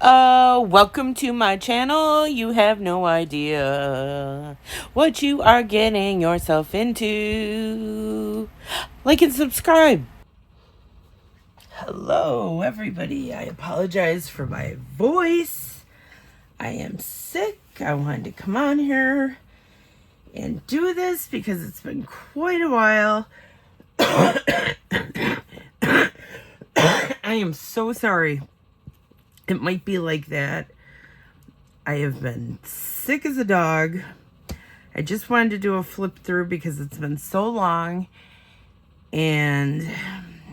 Welcome to my channel. You have no idea what you are getting yourself into. Like and subscribe. Hello, everybody. I apologize for my voice. I am sick. I wanted to come on here and do this because it's been quite a while. I am so sorry. It might be like that. I have been sick as a dog. I just wanted to do a flip through because it's been so long. And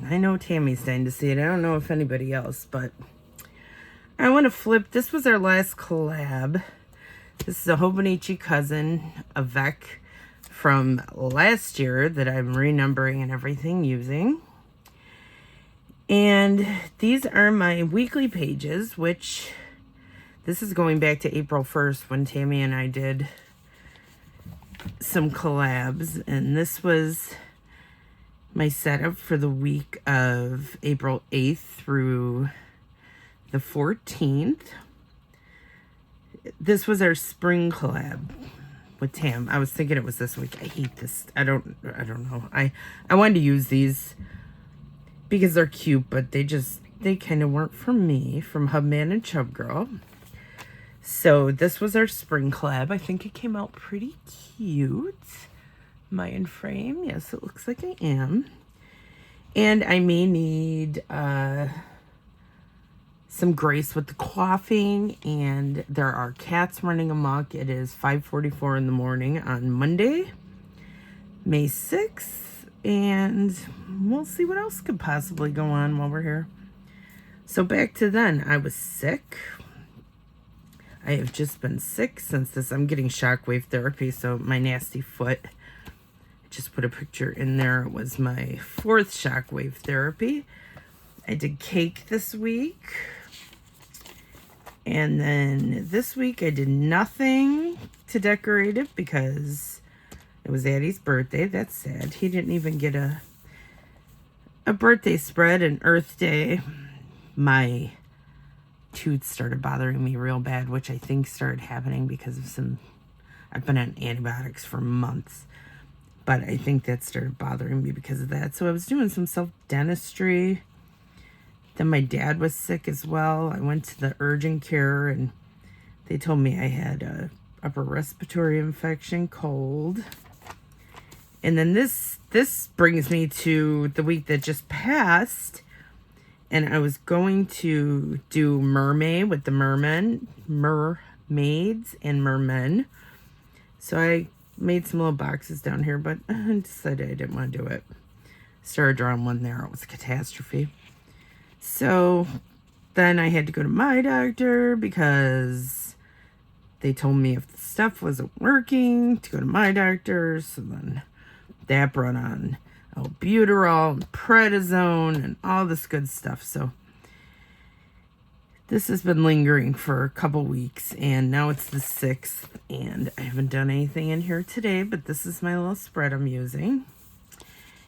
I know Tammy's dying to see it. I don't know if anybody else, but I want to flip. This was our last collab. This is a Hobonichi cousin, Avec, from last year that I'm renumbering and everything using. And these are my weekly pages, which this is going back to April 1st when Tammy and I did some collabs. And this was my setup for the week of April 8th through the 14th. This was our spring collab with Tam. I was thinking it was this week. I hate this. I don't know. I wanted to use these because they're cute, but they kind of weren't for me, from Hubman and Chub Girl. So this was our spring collab. I think it came out pretty cute. Am I in frame? Yes, it looks like I am. And I may need some grace with the coughing, and there are cats running amok. It is 5:44 in the morning on Monday, May 6th. And we'll see what else could possibly go on while we're here. So back to then, I was sick. I have just been sick since this. I'm getting shockwave therapy, so my nasty foot. I just put a picture in there. It was my 4th shockwave therapy. I did cake this week. And then this week I did nothing to decorate it because it was Addie's birthday. That's sad. He didn't even get a birthday spread. And Earth Day, my tooth started bothering me real bad, which I think started happening because of I've been on antibiotics for months. But I think that started bothering me because of that. So I was doing some self-dentistry. Then my dad was sick as well. I went to the urgent care and they told me I had a upper respiratory infection, cold. And then this brings me to the week that just passed. And I was going to do mermaid with the mermaids and mermen. So I made some little boxes down here, but I decided I didn't want to do it. Started drawing one there. It was a catastrophe. So then I had to go to my doctor because they told me if the stuff wasn't working to go to my doctor. So then that brought on albuterol and prednisone and all this good stuff. So this has been lingering for a couple weeks, and now it's the 6th, and I haven't done anything in here today, but this is my little spread I'm using.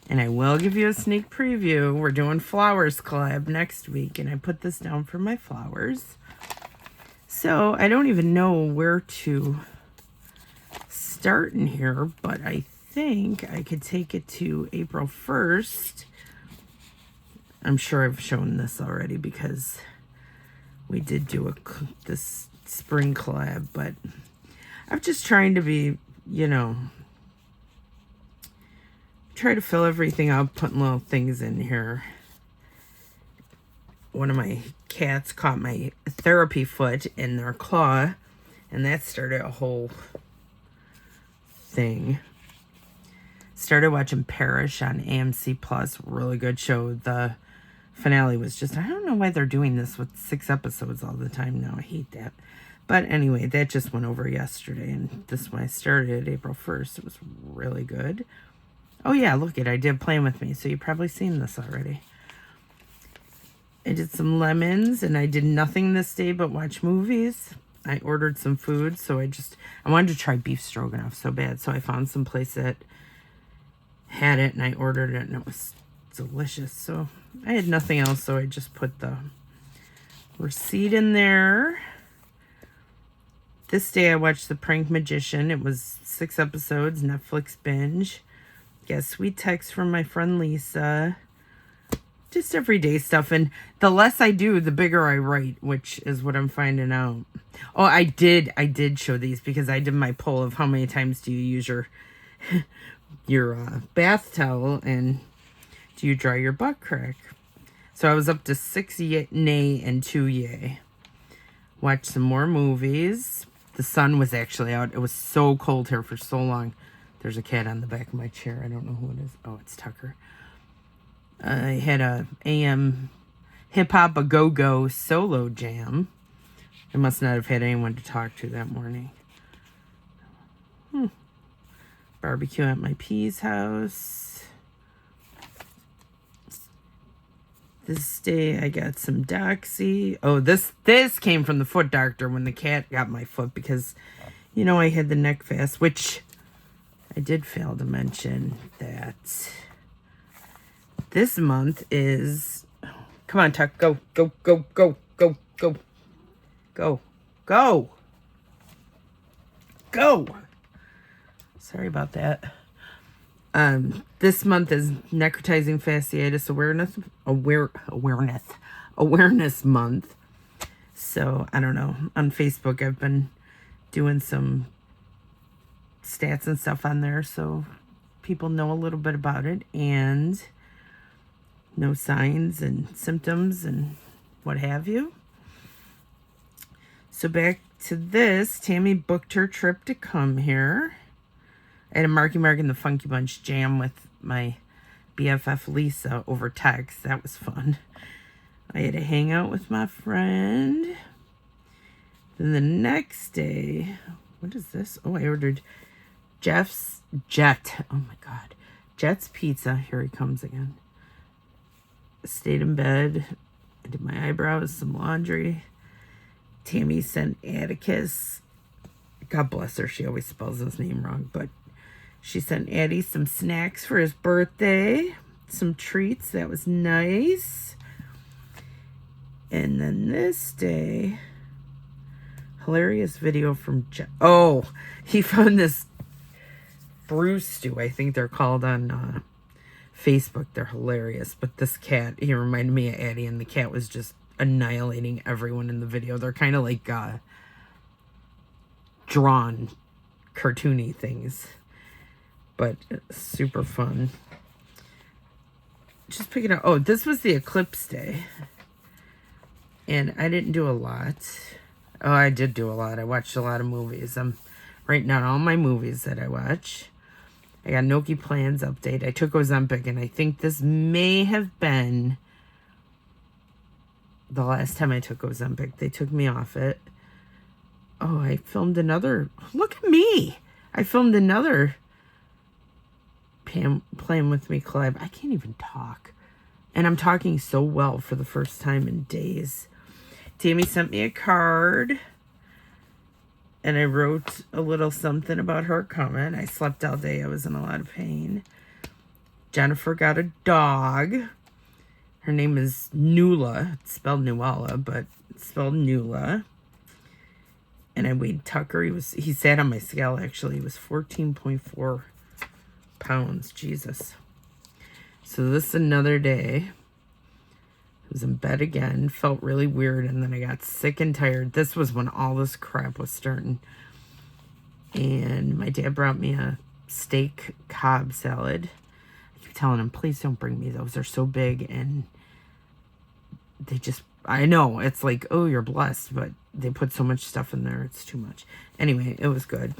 And I will give you a sneak preview. We're doing flowers collab next week, and I put this down for my flowers. So I don't even know where to start in here, but I think I could take it to April 1st. I'm sure I've shown this already because we did do this spring collab, but I'm just trying to be, try to fill everything up, putting little things in here. One of my cats caught my therapy foot in their claw, and that started a whole thing. Started watching Parish on AMC Plus. Really good show. The finale was just, I don't know why they're doing this with 6 episodes all the time now. I hate that. But anyway, that just went over yesterday, and this one I started April 1st. It was really good. Oh yeah, look it, I did Playing With Me, so you've probably seen this already. I did some lemons, and I did nothing this day but watch movies. I ordered some food, so I wanted to try beef stroganoff so bad, so I found some place that had it, and I ordered it, and it was delicious. So I had nothing else, so I just put the receipt in there. This day I watched The Prank Magician. It was 6 episodes, Netflix binge. Got a sweet text from my friend Lisa. Just everyday stuff. And the less I do, the bigger I write, which is what I'm finding out. Oh, I did show these because I did my poll of how many times do you use your bath towel and do you dry your butt crack? So I was up to 6 nay and 2 yay. Watched some more movies. The sun was actually out. It was so cold here for so long. There's a cat on the back of my chair. I don't know who it is. Oh, it's Tucker. I had a AM hip-hop a-go-go solo jam. I must not have had anyone to talk to that morning. Barbecue at my P's house. This day I got some Doxy. Oh, this came from the foot doctor when the cat got my foot because, you know, I had the neck fast, which I did fail to mention that this month is... Come on, Tuck. Go, go, go, go, go, go. Go. Go. Go. Sorry about that. This month is Necrotizing Fasciitis Awareness Month. So, I don't know. On Facebook, I've been doing some stats and stuff on there so people know a little bit about it and know signs and symptoms and what have you. So back to this, Tammy booked her trip to come here. I had a Marky Mark and the Funky Bunch jam with my BFF Lisa over text. That was fun. I had to hang out with my friend. Then the next day, what is this? Oh, I ordered Jet's Pizza. Here he comes again. Stayed in bed. I did my eyebrows, some laundry. Tammy sent Atticus. God bless her. She always spells his name wrong, but she sent Addie some snacks for his birthday. Some treats. That was nice. And then this day, hilarious video from Jeff. Oh, he found this brew stew, I think they're called on Facebook. They're hilarious. But this cat, he reminded me of Addie, and the cat was just annihilating everyone in the video. They're kind of like drawn, cartoony things. But super fun. Just picking up. Oh, this was the eclipse day. And I didn't do a lot. Oh, I did do a lot. I watched a lot of movies. I'm writing down all my movies that I watch. I got Noki Plans update. I took Ozempic, and I think this may have been the last time I took Ozempic. They took me off it. Oh, I filmed another. Look at me. I filmed another Playing With Me collab. I can't even talk. And I'm talking so well for the first time in days. Tammy sent me a card. And I wrote a little something about her coming. I slept all day. I was in a lot of pain. Jennifer got a dog. Her name is Nula. It's spelled Nuala, but it's spelled Nula. And I weighed Tucker. He sat on my scale, actually. He was 14.4 pounds. Jesus. So this is another day. I was in bed again. Felt really weird. And then I got sick and tired. This was when all this crap was starting. And my dad brought me a steak Cobb salad. I keep telling him, please don't bring me those. They're so big. And they just... I know. It's like, oh, you're blessed. But they put so much stuff in there. It's too much. Anyway, it was good.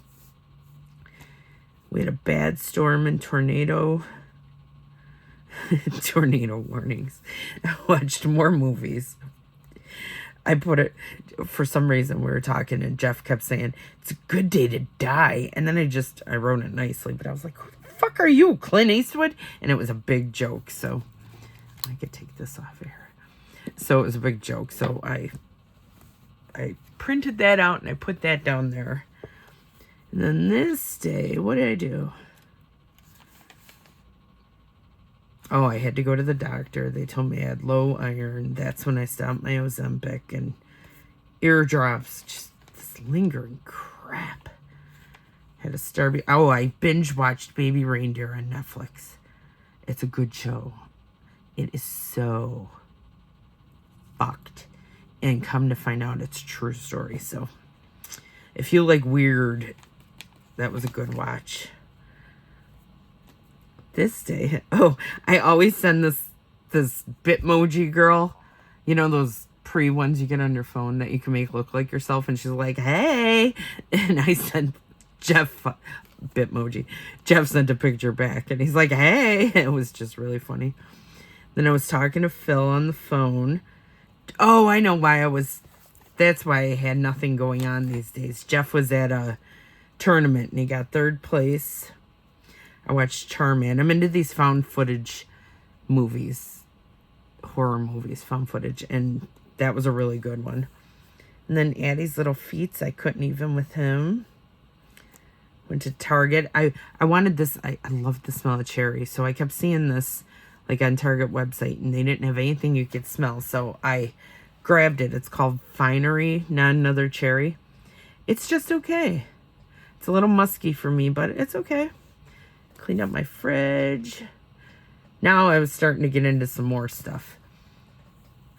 We had a bad storm and tornado. Tornado warnings. I watched more movies. I put it, for some reason we were talking and Jeff kept saying, it's a good day to die. And then I wrote it nicely, but I was like, who the fuck are you, Clint Eastwood? And it was a big joke, so I could take this off of here. So it was a big joke, so I printed that out and I put that down there. And then this day, what did I do? Oh, I had to go to the doctor. They told me I had low iron. That's when I stopped my Ozempic and eardrops. Just this lingering crap. Had a starving. Oh, I binge watched Baby Reindeer on Netflix. It's a good show. It is so fucked. And come to find out, it's a true story. So if you like weird, that was a good watch. This day, oh, I always send this Bitmoji girl, you know, those ones you get on your phone that you can make look like yourself, and she's like, hey, and I sent Jeff Bitmoji. Jeff sent a picture back, and he's like, hey. It was just really funny. Then I was talking to Phil on the phone. Oh, I know why that's why I had nothing going on these days. Jeff was at a tournament, and he got 3rd place. I watched Charman. I'm into these found footage movies, horror movies, found footage, and that was a really good one. And then Addie's Little Feats, I couldn't even with him. Went to Target. I wanted this. I loved the smell of cherry, so I kept seeing this like on Target website, and they didn't have anything you could smell, so I grabbed it. It's called Finery, Not Another Cherry. It's just okay. It's a little musky for me, but it's okay. Cleaned up my fridge. Now I was starting to get into some more stuff.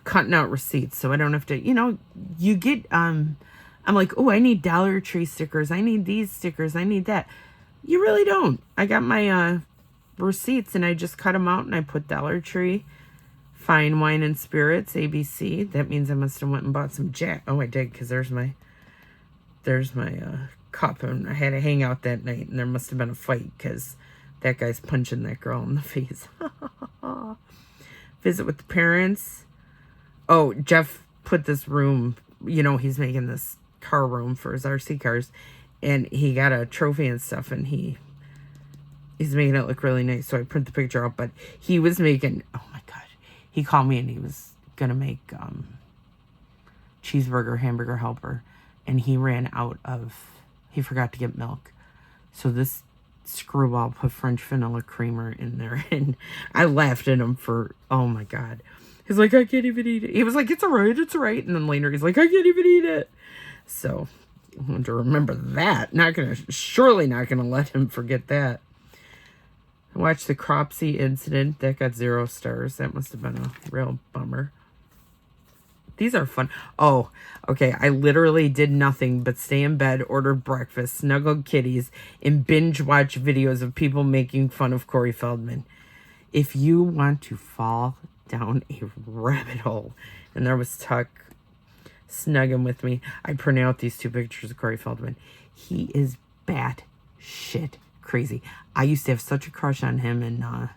Cutting out receipts so I don't have to, you get, I'm like, oh, I need Dollar Tree stickers. I need these stickers. I need that. You really don't. I got my receipts and I just cut them out and I put Dollar Tree, Fine Wine and Spirits, ABC. That means I must have went and bought some Jack. Oh, I did, because there's my cup, and I had to hang out that night, and there must have been a fight because that guy's punching that girl in the face. Visit with the parents. Oh, Jeff put this room, he's making this car room for his RC cars, and he got a trophy and stuff, and he's making it look really nice. So I print the picture out, but he was making, oh my God, he called me and he was going to make cheeseburger, hamburger helper, and he forgot to get milk. So this screwball put French vanilla creamer in there, and I laughed at him for, oh my God. He's like, I can't even eat it. He was like, it's all right. And then later he's like, I can't even eat it. So I want to remember that. Surely not gonna let him forget that. I watched the Cropsey incident. That got 0 stars. That must have been a real bummer. These are fun. Oh, okay. I literally did nothing but stay in bed, ordered breakfast, snuggled kitties, and binge watch videos of people making fun of Corey Feldman. If you want to fall down a rabbit hole, and there was Tuck snugging with me, I print out these 2 pictures of Corey Feldman. He is bat shit crazy. I used to have such a crush on him in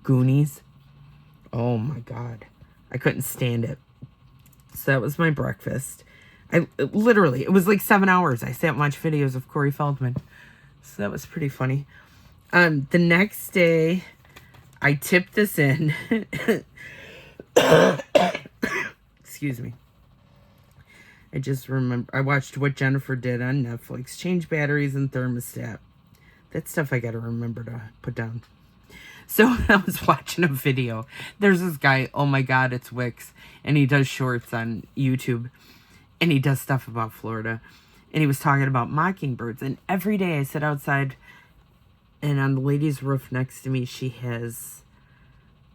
Goonies. Oh my God. I couldn't stand it. So that was my breakfast. It was like 7 hours. I sat and watched videos of Corey Feldman. So that was pretty funny. The next day, I tipped this in. Excuse me. I just remember, I watched What Jennifer Did on Netflix. Change batteries and thermostat. That's stuff I got to remember to put down. So I was watching a video. There's this guy, oh my God, it's Wix. And he does shorts on YouTube. And he does stuff about Florida. And he was talking about mockingbirds. And every day I sit outside, and on the lady's roof next to me,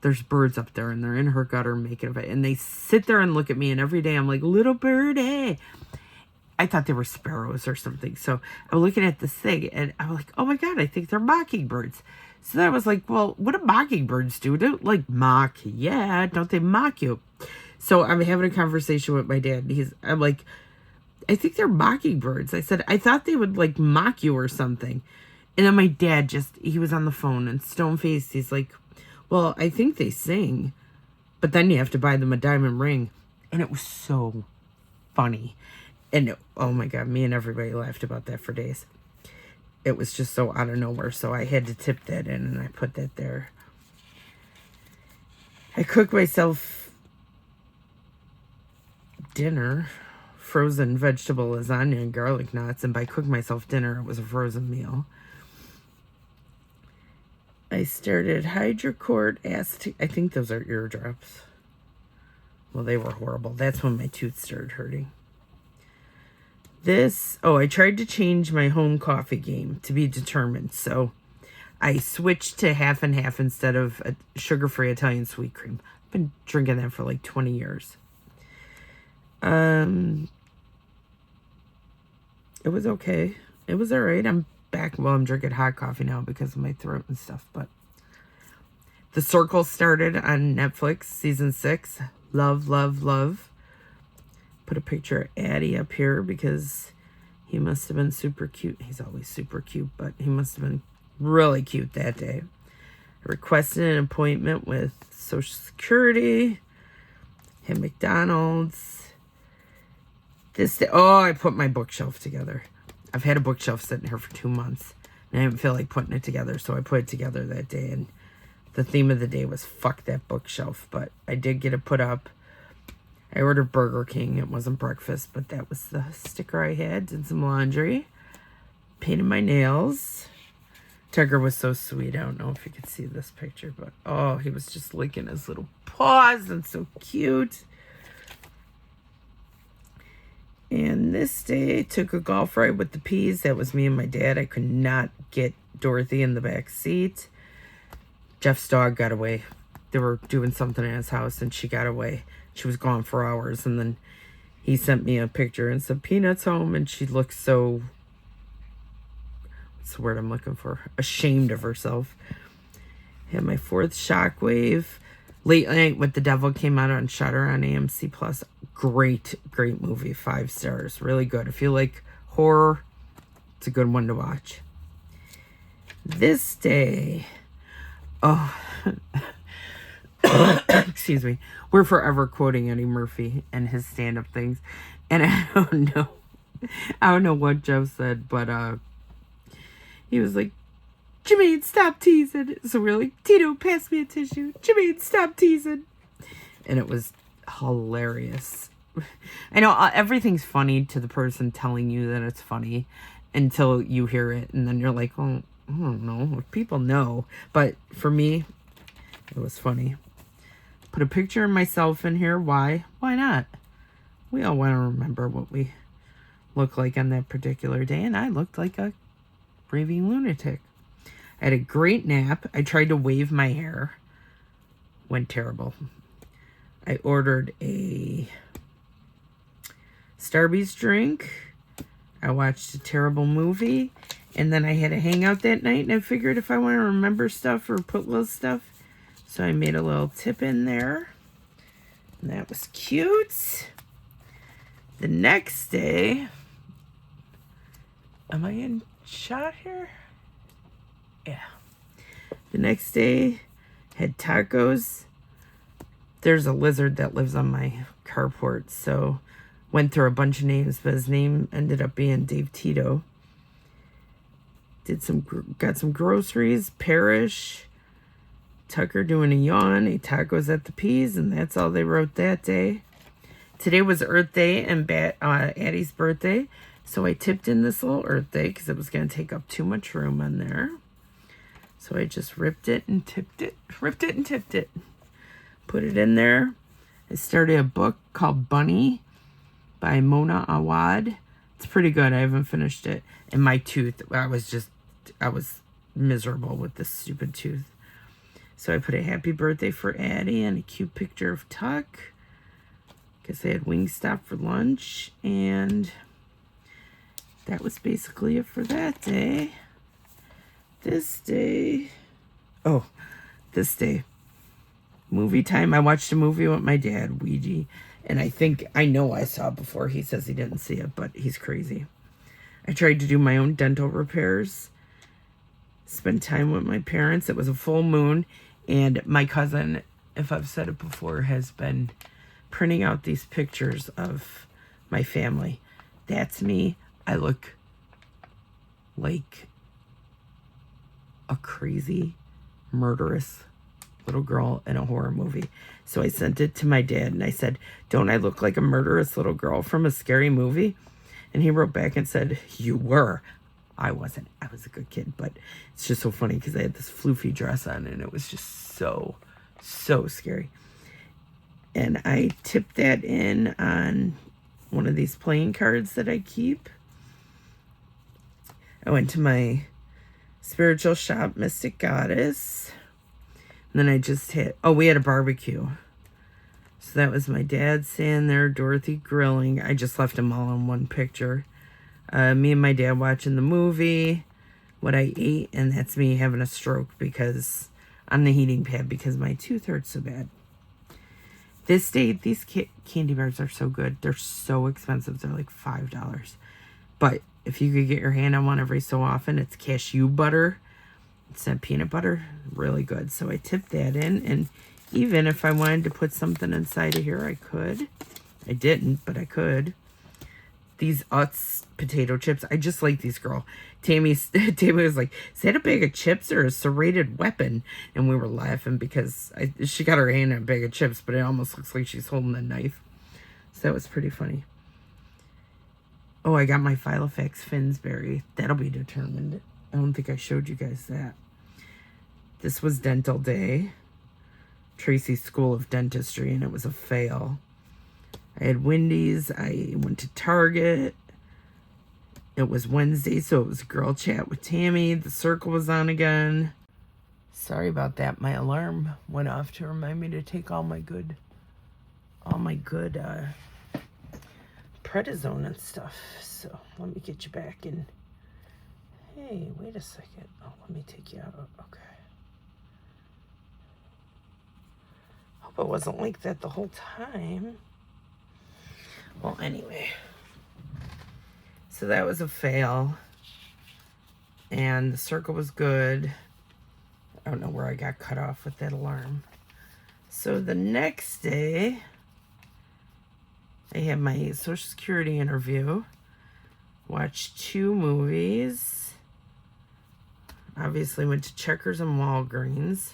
there's birds up there, and they're in her gutter making of it. And they sit there and look at me, and every day I'm like, little birdie. I thought they were sparrows or something. So I'm looking at this thing, and I'm like, oh my God, I think they're mockingbirds. So then I was like, well, what do mockingbirds do? They don't like mock. Yeah, don't they mock you? So I'm having a conversation with my dad. I'm like, I think they're mockingbirds. I said, I thought they would like mock you or something. And then my dad he was on the phone and stone-faced. He's like, well, I think they sing, but then you have to buy them a diamond ring. And it was so funny. And oh my God, me and everybody laughed about that for days. It was just so out of nowhere. So I had to tip that in, and I put that there. I cooked myself dinner, frozen vegetable lasagna and garlic knots. And by cook myself dinner, it was a frozen meal. I started hydrocort, I think those are eardrops. Well, they were horrible. That's when my tooth started hurting. I tried to change my home coffee game to be determined. So I switched to half and half instead of a sugar-free Italian sweet cream. I've been drinking that for like 20 years. It was okay. It was all right. I'm back. Well, I'm drinking hot coffee now because of my throat and stuff. But The Circle started on Netflix, season 6. Love, love, love. Put a picture of Addie up here because he must have been super cute. He's always super cute, but he must have been really cute that day. I requested an appointment with Social Security. Had McDonald's. This day, I put my bookshelf together. I've had a bookshelf sitting here for 2 months, and I didn't feel like putting it together, so I put it together that day, and the theme of the day was fuck that bookshelf, but I did get it put up. I ordered Burger King. It wasn't breakfast, but that was the sticker I had. Did some laundry. Painted my nails. Tucker was so sweet. I don't know if you could see this picture, but he was just licking his little paws and so cute. And this day, took a golf ride with the Peas. That was me and my dad. I could not get Dorothy in the back seat. Jeff's dog got away. They were doing something in his house, and she got away. She was gone for hours, and then he sent me a picture and said, Peanut's home, and she looked so, what's the word I'm looking for? Ashamed of herself. Had my 4th Shockwave. Late Night with the Devil came out on Shudder on AMC Plus. Great, great movie. 5 stars. Really good. If you like horror, it's a good one to watch. This day, excuse me. We're forever quoting Eddie Murphy and his stand-up things. And I don't know what Joe said, but he was like, Jermaine, stop teasing. So we're like, Tito, pass me a tissue. Jermaine, stop teasing. And it was hilarious. I know everything's funny to the person telling you that it's funny until you hear it. And then you're like, oh, I don't know. People know. But for me, it was funny. Put a picture of myself in here. Why? Why not? We all want to remember what we look like on that particular day. And I looked like a raving lunatic. I had a great nap. I tried to wave my hair. Went terrible. I ordered a Starbucks drink. I watched a terrible movie. And then I had a hangout that night. And I figured if I want to remember stuff or put little stuff. So I made a little tip in there. And that was cute. The next day. Am I in shot here? Yeah. The next day, had tacos. There's a lizard that lives on my carport, so went through a bunch of names, but his name ended up being Dave Tito. Got some groceries, Parrish, Tucker doing a yawn, ate tacos at the Peas, and that's all they wrote that day. Today was Earth Day and Addie's birthday, so I tipped in this little Earth Day because it was going to take up too much room on there. So I just ripped it and tipped it. Ripped it and tipped it. Put it in there. I started a book called Bunny by Mona Awad. It's pretty good. I haven't finished it. And my tooth, I was miserable with this stupid tooth. So I put a happy birthday for Addie and a cute picture of Tuck. Guess I had Wingstop for lunch. And that was basically it for that day. This day, movie time. I watched a movie with my dad, Ouija, and I know I saw it before. He says he didn't see it, but he's crazy. I tried to do my own dental repairs, spend time with my parents. It was a full moon, and my cousin, if I've said it before, has been printing out these pictures of my family. That's me. I look like a crazy, murderous little girl in a horror movie. So I sent it to my dad and I said, don't I look like a murderous little girl from a scary movie? And he wrote back and said, you were. I wasn't. I was a good kid, but it's just so funny because I had this floofy dress on and it was just so scary. And I tipped that in on one of these playing cards that I keep. I went to my spiritual shop, Mystic Goddess. And then I just had, we had a barbecue. So that was my dad standing there, Dorothy grilling. I just left them all in one picture. Me and my dad watching the movie, what I ate, and that's me having a stroke because on the heating pad because my tooth hurts so bad. This day, these candy bars are so good. They're so expensive. They're like $5. But if you could get your hand on one every so often, it's cashew butter. It's not peanut butter. Really good. So I tipped that in. And even if I wanted to put something inside of here, I could. I didn't, but I could. These Utz potato chips. I just like these, girl. Tammy was like, is that a bag of chips or a serrated weapon? And we were laughing because she got her hand in a bag of chips, but it almost looks like she's holding a knife. So that was pretty funny. Oh, I got my Filofax Finsbury. That'll be determined. I don't think I showed you guys that. This was dental day. Tracy's School of Dentistry, and it was a fail. I had Wendy's. I went to Target. It was Wednesday, so it was girl chat with Tammy. The circle was on again. Sorry about that. My alarm went off to remind me to take all my good prednisone and stuff. So let me get you back in. Hey, wait a second. Oh, let me take you out. Okay. Hope it wasn't like that the whole time. Well, anyway. So that was a fail. And the circle was good. I don't know where I got cut off with that alarm. So the next day, I had my Social Security interview. Watched 2 movies. Obviously went to Checkers and Walgreens.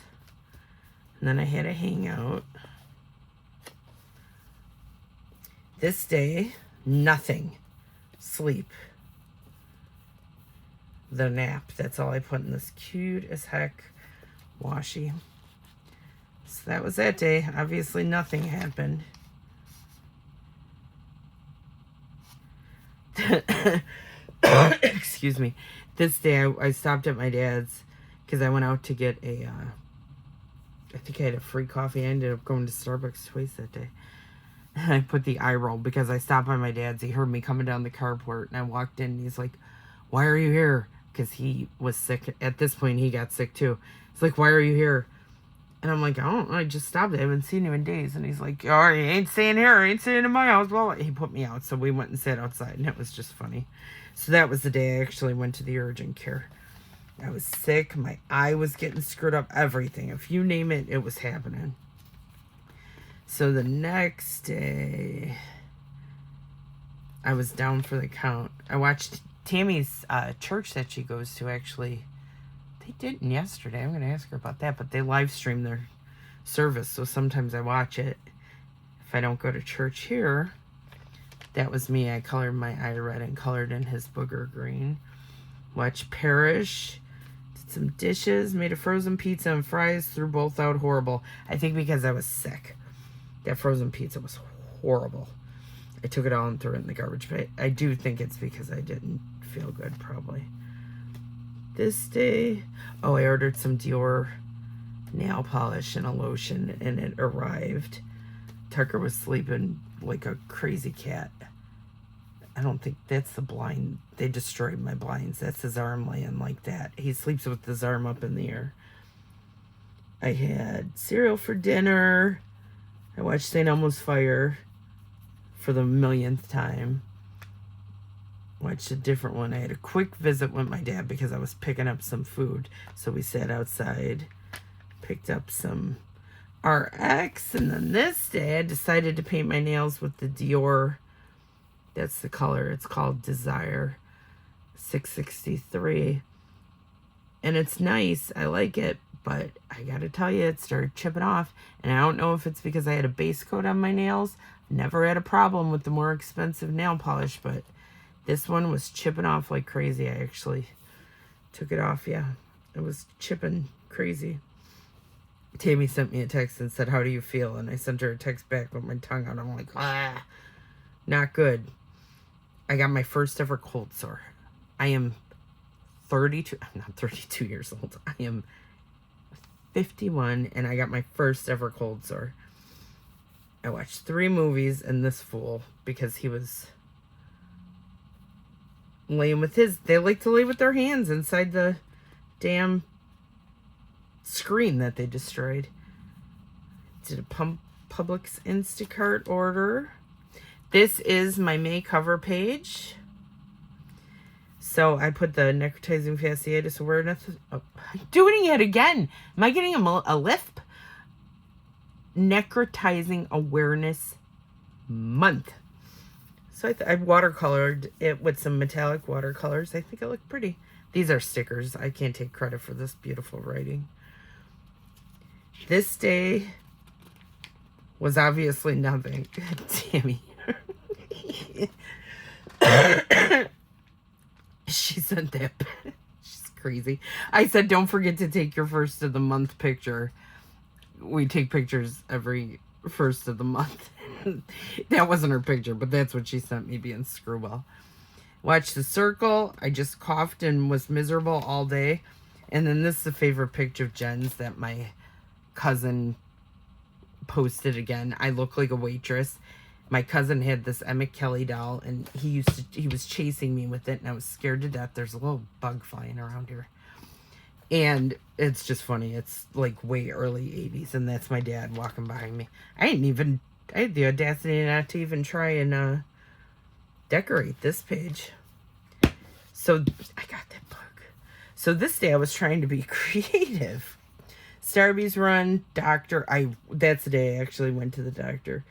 And then I had a hangout. This day, nothing. Sleep. The nap. That's all I put in this cute as heck washi. So that was that day. Obviously nothing happened. Excuse me. This day I stopped at my dad's because I went out to get a I think I had a free coffee. I ended up going to Starbucks twice that day. And I put the eye roll because I stopped by my dad's. He heard me coming down the carport and I walked in and he's like, why are you here? Because he was sick. At this point he got sick too. He's like, why are you here? And I'm like, I don't know, I just stopped. I haven't seen you in days. And he's like, oh, you ain't staying here. I ain't staying in my house. Well, he put me out. So we went and sat outside, and it was just funny. So that was the day I actually went to the urgent care. I was sick. My eye was getting screwed up. Everything. If you name it, it was happening. So the next day, I was down for the count. I watched Tammy's church that she goes to, actually. They didn't yesterday. I'm going to ask her about that. But they live stream their service. So sometimes I watch it. If I don't go to church here. That was me. I colored my eye red and colored in his booger green. Watched Parish. Did some dishes. Made a frozen pizza and fries. Threw both out horrible. I think because I was sick. That frozen pizza was horrible. I took it all and threw it in the garbage. But I do think it's because I didn't feel good, probably. This day, I ordered some Dior nail polish and a lotion, and it arrived. Tucker was sleeping like a crazy cat. I don't think that's the blind. They destroyed my blinds. That's his arm laying like that. He sleeps with his arm up in the air. I had cereal for dinner. I watched St. Elmo's Fire for the millionth time. Watched a different one. I had a quick visit with my dad because I was picking up some food. So we sat outside, picked up some RX, and then this day I decided to paint my nails with the Dior. That's the color. It's called Desire 663. And it's nice. I like it. But I gotta tell you, it started chipping off. And I don't know if it's because I had a base coat on my nails. Never had a problem with the more expensive nail polish, but This one was chipping off like crazy. I actually took it off. Yeah, it was chipping crazy. Tammy sent me a text and said, "How do you feel?" And I sent her a text back with my tongue out. I'm like, not good. I got my first ever cold sore. I am 32. I'm not 32 years old. I am 51, and I got my first ever cold sore. I watched 3 movies and this fool, because he was laying with his... They like to lay with their hands inside the damn screen that they destroyed. Did a Publix Instacart order. This is my May cover page. So I put the necrotizing fasciitis awareness. Oh, I'm doing it again. Am I getting a lisp? Necrotizing Awareness Month. So I watercolored it with some metallic watercolors. I think it looked pretty. These are stickers. I can't take credit for this beautiful writing. This day was obviously nothing. Tammy. She said that. She's crazy. I said, don't forget to take your first of the month picture. We take pictures every first of the month. That wasn't her picture, but that's what she sent me, being screwball. Watch The Circle. I just coughed and was miserable all day. And then this is a favorite picture of Jen's that my cousin posted again. I look like a waitress. My cousin had this Emmett Kelly doll, and he was chasing me with it, and I was scared to death. There's a little bug flying around here. And it's just funny. It's like way early 80s, and that's my dad walking behind me. I had the audacity not to even try and decorate this page. So I got that bug. So this day I was trying to be creative. Starby's run, doctor. That's the day I actually went to the doctor.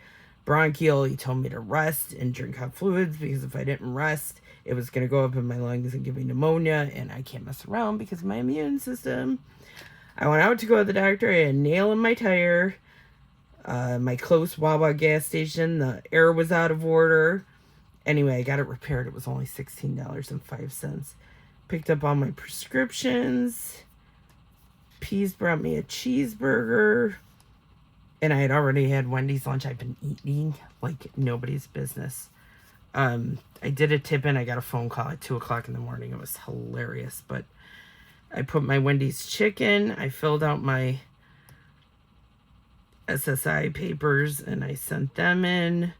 Bronchial, he told me to rest and drink hot fluids, because if I didn't rest, it was going to go up in my lungs and give me pneumonia, and I can't mess around because of my immune system. I went out to go to the doctor. I had a nail in my tire. My close Wawa gas station, the air was out of order. Anyway, I got it repaired. It was only $16.05. Picked up all my prescriptions. Peas brought me a cheeseburger. And I had already had Wendy's lunch. I've been eating like nobody's business. I did a tip-in. I got a phone call at 2 o'clock in the morning. It was hilarious. But I put my Wendy's chicken. I filled out my SSI papers, and I sent them in.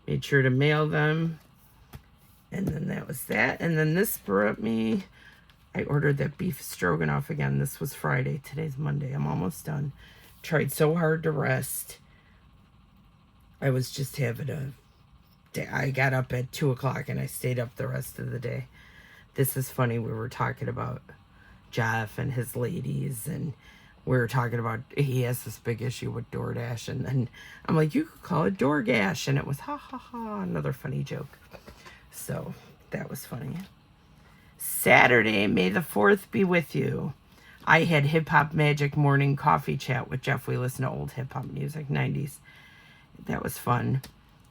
Made sure to mail them. And then that was that. And then this brought me... I ordered that beef stroganoff again. This was Friday. Today's Monday. I'm almost done. Tried so hard to rest. I was just having a day. I got up at 2 o'clock and I stayed up the rest of the day. This is funny. We were talking about Jeff and his ladies, and we were talking about he has this big issue with DoorDash, and then I'm like, you could call it DoorGash, and it was ha ha ha, another funny joke. So that was funny. Saturday, May the 4th be with you. I had Hip Hop Magic morning coffee chat with Jeff. We listened to old hip hop music, 90s. That was fun.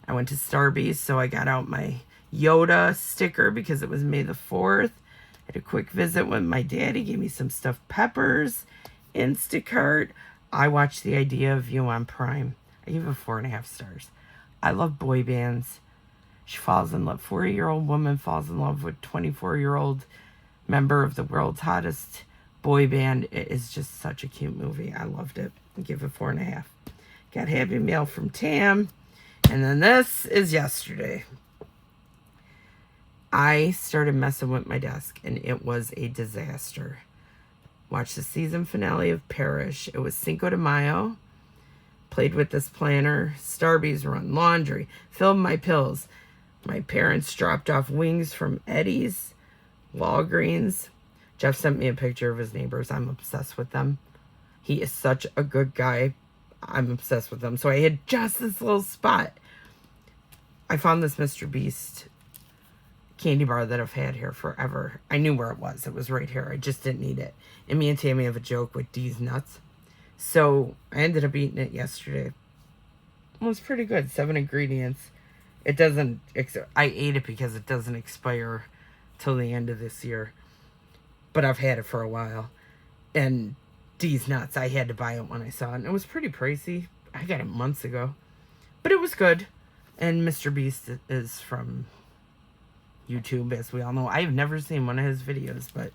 I went to Starbucks, so I got out my Yoda sticker because it was May the 4th. Had a quick visit with my daddy. Gave me some stuffed peppers. Instacart. I watched The Idea of You on Prime. I gave it 4.5 stars. I love boy bands. She falls in love. 40-year-old woman falls in love with 24-year-old member of the world's hottest boy band. It is just such a cute movie. I loved it. I give it 4.5. Got Happy Mail from Tam. And then this is yesterday. I started messing with my desk, and it was a disaster. Watched the season finale of Parish. It was Cinco de Mayo. Played with this planner. Starbucks run. Laundry. Filled my pills. My parents dropped off wings from Eddie's. Walgreens. Jeff sent me a picture of his neighbors. I'm obsessed with them. He is such a good guy. I'm obsessed with them. So I had just this little spot. I found this Mr. Beast candy bar that I've had here forever. I knew where it was. It was right here. I just didn't need it. And me and Tammy have a joke with D's nuts. So I ended up eating it yesterday. It was pretty good. 7 ingredients. It doesn't, I ate it because it doesn't expire till the end of this year. But I've had it for a while. And these nuts, I had to buy it when I saw it. And it was pretty pricey. I got it months ago. But it was good. And Mr. Beast is from YouTube, as we all know. I've never seen one of his videos, but...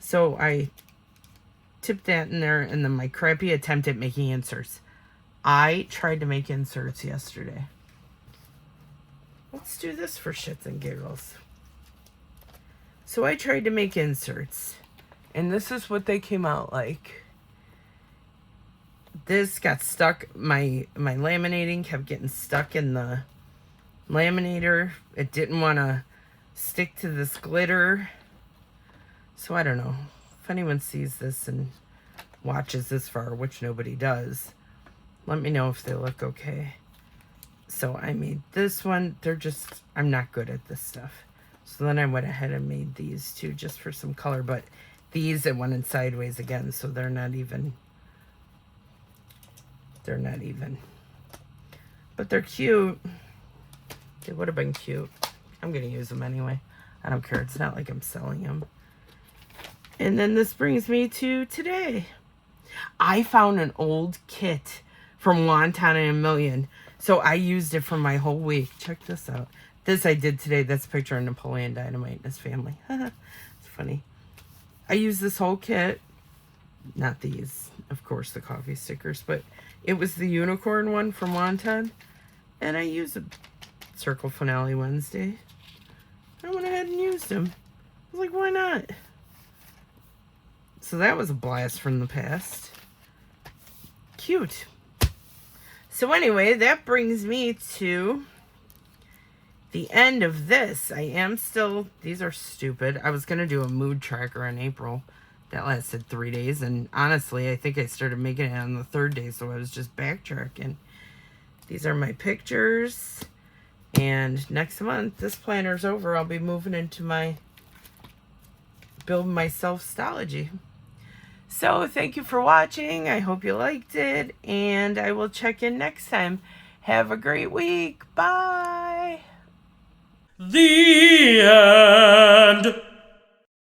So I tipped that in there, and then my crappy attempt at making inserts. I tried to make inserts yesterday. Let's do this for shits and giggles. So I tried to make inserts, and this is what they came out like. This got stuck, my laminating kept getting stuck in the laminator. It didn't want to stick to this glitter. So I don't know. If anyone sees this and watches this far, which nobody does, let me know if they look okay. So I made this one. I'm not good at this stuff. So then I went ahead and made these two just for some color. But these, it went in sideways again, so they're not even. They're not even. But they're cute. They would have been cute. I'm going to use them anyway. I don't care. It's not like I'm selling them. And then this brings me to today. I found an old kit from Wonton and a Million. So I used it for my whole week. Check this out. This I did today. That's a picture of Napoleon Dynamite and his family. It's funny. I used this whole kit. Not these, of course, the coffee stickers. But it was the unicorn one from Wonton. And I used a Circle Finale Wednesday. I went ahead and used them. I was like, why not? So that was a blast from the past. Cute. So anyway, that brings me to the end of this. These are stupid. I was going to do a mood tracker in April. That lasted 3 days. And honestly, I think I started making it on the 3rd day. So I was just backtracking. These are my pictures. And next month, this planner's over. I'll be moving into my Build Myself Stology. So thank you for watching. I hope you liked it. And I will check in next time. Have a great week. Bye.